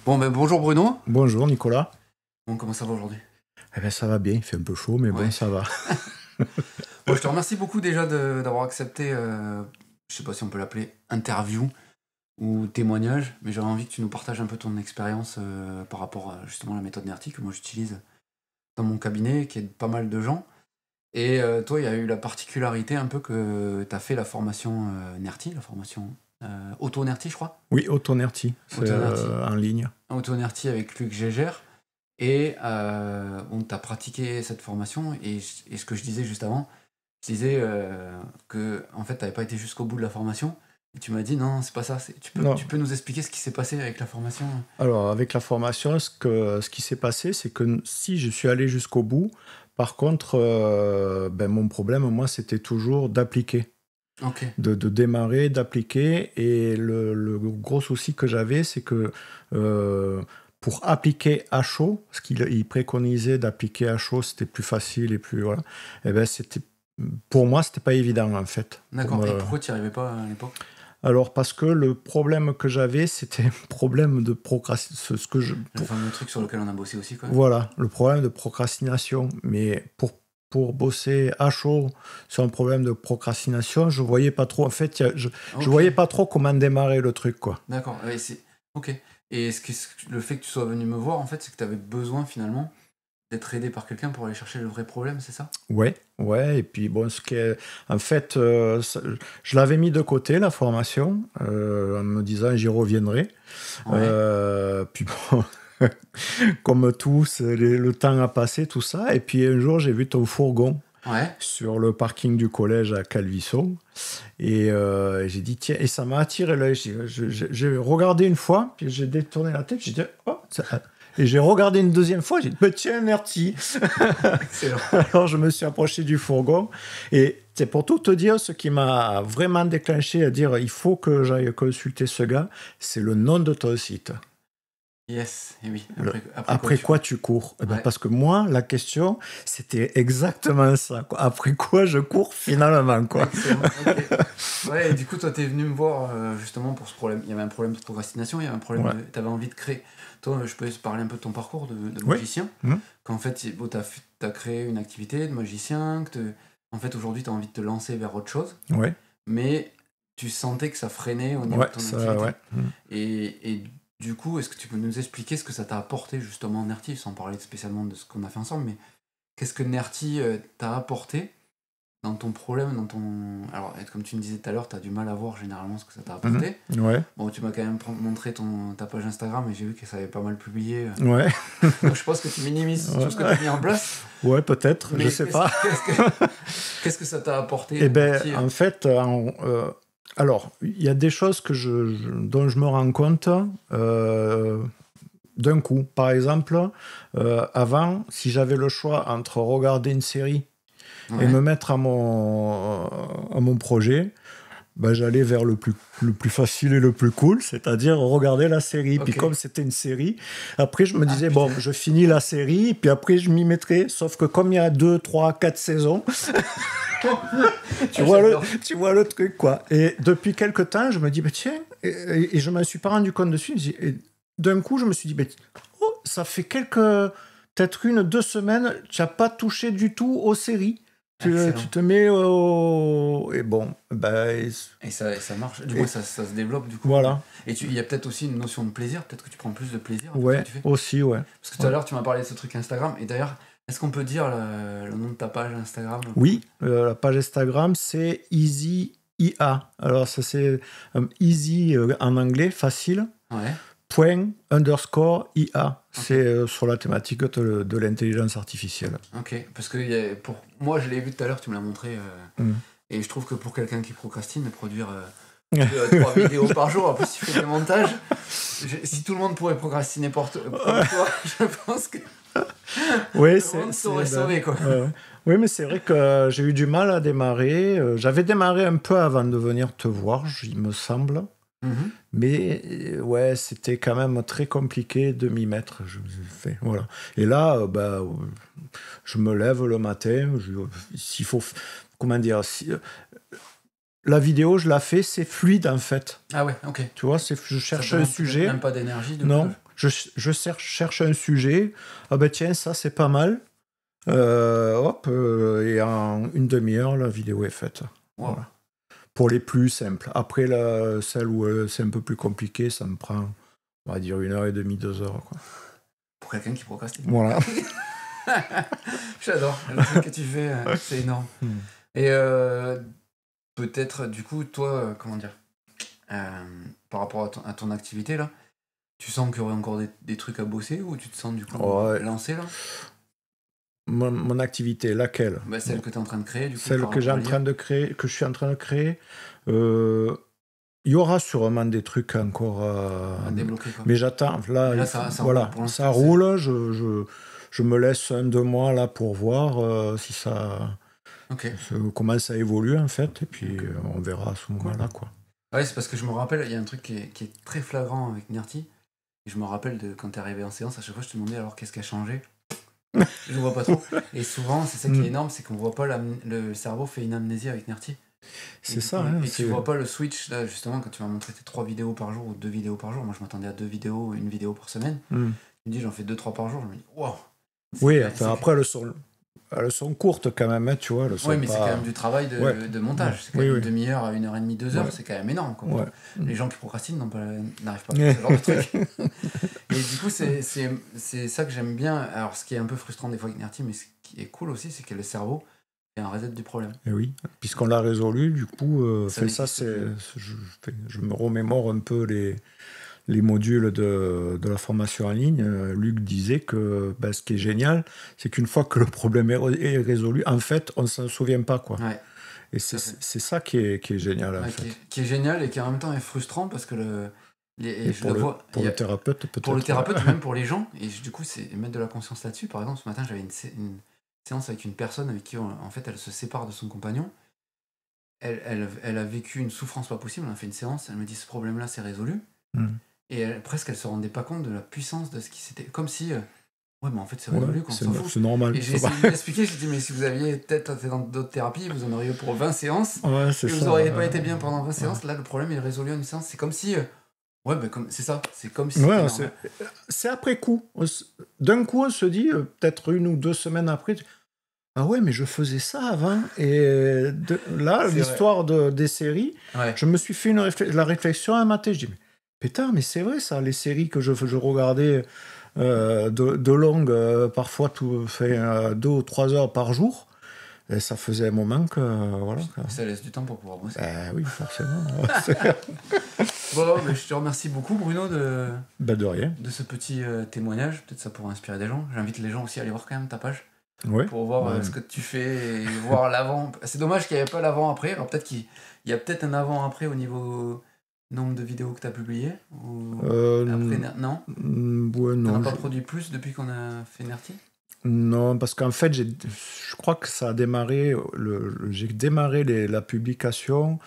Bon, ben bonjour Bruno. Bonjour Nicolas. Bon, comment ça va aujourd'hui? Eh ben ça va bien, il fait un peu chaud, mais Ouais. bon, ça va. Bon, je te remercie beaucoup déjà d'avoir accepté, je sais pas si on peut l'appeler interview ou témoignage, mais j'aurais envie que tu nous partages un peu ton expérience par rapport à justement la méthode NERTI que moi j'utilise dans mon cabinet, qui aide pas mal de gens. Et toi, il y a eu la particularité un peu que tu as fait la formation NERTI, la formation auto-NERTI, je crois. Oui, Autonerti, c'est Auto-NERTI. en ligne. Auto-NERTI avec Luc Gégère. Et on t'a pratiqué cette formation. Et ce que je disais juste avant, je disais que en fait, tu n'avais pas été jusqu'au bout de la formation. Et tu m'as dit non, c'est pas ça. Non. Tu peux nous expliquer ce qui s'est passé avec la formation? Alors, avec la formation, ce qui s'est passé, c'est que si je suis allé jusqu'au bout, par contre, mon problème, moi, c'était toujours d'appliquer. Ok. De démarrer, d'appliquer. Et le gros souci que j'avais, c'est que pour appliquer à chaud, ce qu'il préconisait d'appliquer à chaud, c'était plus facile et plus... Voilà. Et ben, pour moi, c'était pas évident, en fait. D'accord. Et pourquoi tu n'y arrivais pas à l'époque? Alors, parce que le problème que j'avais, c'était un problème de procrastination. Le fameux truc sur lequel on a bossé aussi, quoi. Voilà, le problème de procrastination. Mais pour bosser à chaud sur un problème de procrastination, je voyais pas trop. En fait, je voyais pas trop comment démarrer le truc, quoi. D'accord. Ouais, ok. Et le fait que tu sois venu me voir, en fait, c'est que tu avais besoin finalement d'être aidé par quelqu'un pour aller chercher le vrai problème, c'est ça? Ouais. Et puis bon, en fait, je l'avais mis de côté la formation en me disant j'y reviendrai. Ouais. Puis bon, comme tous, le temps a passé, tout ça. Et puis un jour, j'ai vu ton fourgon sur le parking du collège à Calvisson. Et j'ai dit, tiens, et ça m'a attiré l'œil. J'ai regardé une fois, puis j'ai détourné la tête, j'ai dit, oh, et j'ai regardé une deuxième fois, j'ai dit, tiens, NERTI. Excellent. Alors je me suis approché du fourgon. Et c'est pour tout te dire, ce qui m'a vraiment déclenché à dire, il faut que j'aille consulter ce gars, c'est le nom de ton site. Yes, et oui. Après quoi tu cours? Parce que moi, la question, c'était exactement ça. Quoi. Après quoi je cours finalement, quoi. Excellent, okay. Ouais, et du coup, toi, t'es venu me voir justement pour ce problème. Il y avait un problème de procrastination, il y avait un problème t'avais envie de créer. Toi, je peux te parler un peu de ton parcours de magicien. Qu'en fait, t'as créé une activité de magicien, en fait, aujourd'hui, t'as envie de te lancer vers autre chose. Mais tu sentais que ça freinait au niveau de ton activité. Et du coup, est-ce que tu peux nous expliquer ce que ça t'a apporté justement NERTI, sans parler spécialement de ce qu'on a fait ensemble, mais qu'est-ce que NERTI t'a apporté dans ton problème, Alors, comme tu me disais tout à l'heure, t'as du mal à voir généralement ce que ça t'a apporté. Bon, tu m'as quand même montré ta page Instagram et j'ai vu que ça avait pas mal publié. Donc je pense que tu minimises tout ce que tu as mis en place. Ouais, peut-être, je sais pas. Qu'est-ce que ça t'a apporté? Eh ben, en fait, alors, il y a des choses dont je me rends compte d'un coup. Par exemple, avant, si j'avais le choix entre regarder une série et me mettre à mon projet, j'allais vers le plus facile et le plus cool, c'est-à-dire regarder la série. Puis comme c'était une série, après je me disais, je finis la série, puis après je m'y mettrai. Sauf que comme il y a 2, 3, 4 saisons... tu vois le truc, quoi. Et depuis quelques temps, je me dis, tiens, et je ne me suis pas rendu compte dessus. Et d'un coup, je me suis dit, ça fait peut-être 1, 2 semaines, tu n'as pas touché du tout aux séries. Tu te mets et bon, et ça marche. Du coup, ça se développe, du coup. Voilà. Et il y a peut-être aussi une notion de plaisir. Peut-être que tu prends plus de plaisir. Ouais, aussi, ouais. Parce que tout à l'heure, tu m'as parlé de ce truc Instagram. Et d'ailleurs, est-ce qu'on peut dire le nom de ta page Instagram? Oui, la page Instagram, c'est Easy IA. Alors, ça, c'est easy en anglais, facile. ._ IA. C'est sur la thématique de l'intelligence artificielle. Ok, parce que moi, je l'ai vu tout à l'heure, tu me l'as montré. Et je trouve que pour quelqu'un qui procrastine, de produire 3 vidéos par jour, en plus, tu fais des montages. Si tout le monde pourrait procrastiner pour toi, je pense que... Oui, tout le monde s'aurait sauvé, quoi. Oui, mais c'est vrai que j'ai eu du mal à démarrer. J'avais démarré un peu avant de venir te voir, il me semble. Mais ouais, c'était quand même très compliqué de m'y mettre. Voilà. Et là, je me lève le matin. S'il faut, comment dire, la vidéo, je la fais, c'est fluide en fait. Ah ouais, ok. Tu vois, je cherche un sujet. Même pas d'énergie. Non. Je cherche un sujet. Ah ben tiens, ça c'est pas mal. Hop, et en une demi-heure, la vidéo est faite. Wow. Voilà. Pour les plus simples. Après, celle où c'est un peu plus compliqué, ça me prend, on va dire, 1h30, 2 heures. Quoi. Pour quelqu'un qui procrastine. Voilà. J'adore. Le truc que tu fais, c'est énorme. Et peut-être, du coup, toi, comment dire, par rapport à ton activité, là, tu sens qu'il y aurait encore des trucs à bosser ou tu te sens, du coup, lancé, là? Mon activité, laquelle? Celle que tu es en train de créer, du coup. Celle que je suis en train de créer. Il y aura sûrement des trucs encore à débloquer, quoi. Mais j'attends. Là ça voilà, roule ça roule. Je me laisse 1-2 mois là pour voir si ça commence à évoluer en fait. Et puis on verra à ce moment-là. Quoi. Ouais, c'est parce que je me rappelle, il y a un truc qui est très flagrant avec Nerty. Et je me rappelle de quand tu es arrivé en séance, à chaque fois je te demandais alors qu'est-ce qui a changé. Je ne vois pas trop. Et souvent, c'est ça qui est énorme, c'est qu'on voit pas le cerveau fait une amnésie avec Nerty. C'est ça. Hein, et tu vois pas le switch, là, justement, quand tu m'as montré tes 3 vidéos par jour ou 2 vidéos par jour. Moi, je m'attendais à 2 vidéos, 1 vidéo par semaine. Je me dis, j'en fais 2-3 par jour. Je me dis, waouh! Oui, après, elles sont courtes quand même, hein, tu vois. Oui, mais c'est quand même du travail de montage. C'est quand même une demi-heure à 1h30, 2 heures, c'est quand même énorme. Quoi. Les gens qui procrastinent n'arrivent pas à faire ce genre de truc. Et du coup, c'est ça que j'aime bien. Alors, ce qui est un peu frustrant des fois avec Nerty, mais ce qui est cool aussi, c'est que le cerveau est un reset du problème. Et oui, puisqu'on l'a résolu, du coup, je me remémore un peu les modules de la formation en ligne. Luc disait que ce qui est génial, c'est qu'une fois que le problème est résolu, en fait, on ne s'en souvient pas. Quoi. Ouais. Et c'est ça qui est génial. En fait. Qui est génial et qui en même temps est frustrant parce que pour le thérapeute, peut-être. Pour le thérapeute, même pour les gens. Et du coup, c'est mettre de la conscience là-dessus. Par exemple, ce matin, j'avais une séance avec une personne avec qui, en fait, elle se sépare de son compagnon. Elle a vécu une souffrance pas possible. On a fait une séance. Elle me dit, ce problème-là, c'est résolu. Et presque, elle se rendait pas compte de la puissance de ce qui s'était... Comme si... ouais, mais en fait, c'est résolu, qu'on s'en fout. C'est normal. Et j'ai essayé de l'expliquer. J'ai dit, mais si vous aviez peut-être été dans d'autres thérapies, vous en auriez pour 20 séances. Ouais, et vous n'auriez pas été bien pendant 20 séances. Là, le problème est résolu en une séance. C'est comme si... ouais, c'est ça. C'est comme si... c'est après coup. D'un coup, on se dit, peut-être 1 ou 2 semaines après... Ah ouais, mais je faisais ça avant. Et là, l'histoire des séries, je me suis fait la réflexion un matin. Je dis, putain, mais c'est vrai ça, les séries que je regardais de longues, parfois 2 ou 3 heures par jour, et ça faisait un moment que... voilà. Ça laisse du temps pour pouvoir bosser. Oui, forcément. Bon, mais je te remercie beaucoup, Bruno, de rien. De ce petit témoignage. Peut-être ça pourra inspirer des gens. J'invite les gens aussi à aller voir quand même ta page. Ouais. Pour voir ce que tu fais et voir l'avant. C'est dommage qu'il n'y avait pas l'avant-après. Alors peut-être qu'il y a peut-être un avant-après au niveau nombre de vidéos que tu as publiées ou... Après, non non. T'en as pas produit plus depuis qu'on a fait Nerty? Non, parce qu'en fait, je crois que ça a démarré... j'ai démarré la publication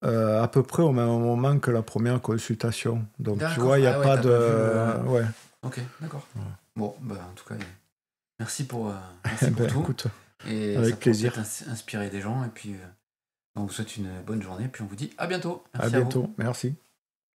à peu près au même moment que la première consultation. Donc tu vois, il n'y a pas de... Ouais. Ok, d'accord. Ouais. Bon, en tout cas... Merci pour tout. Écoute, et avec plaisir. Inspirer des gens. Et puis, on vous souhaite une bonne journée. Puis on vous dit à bientôt. Merci à bientôt. Merci.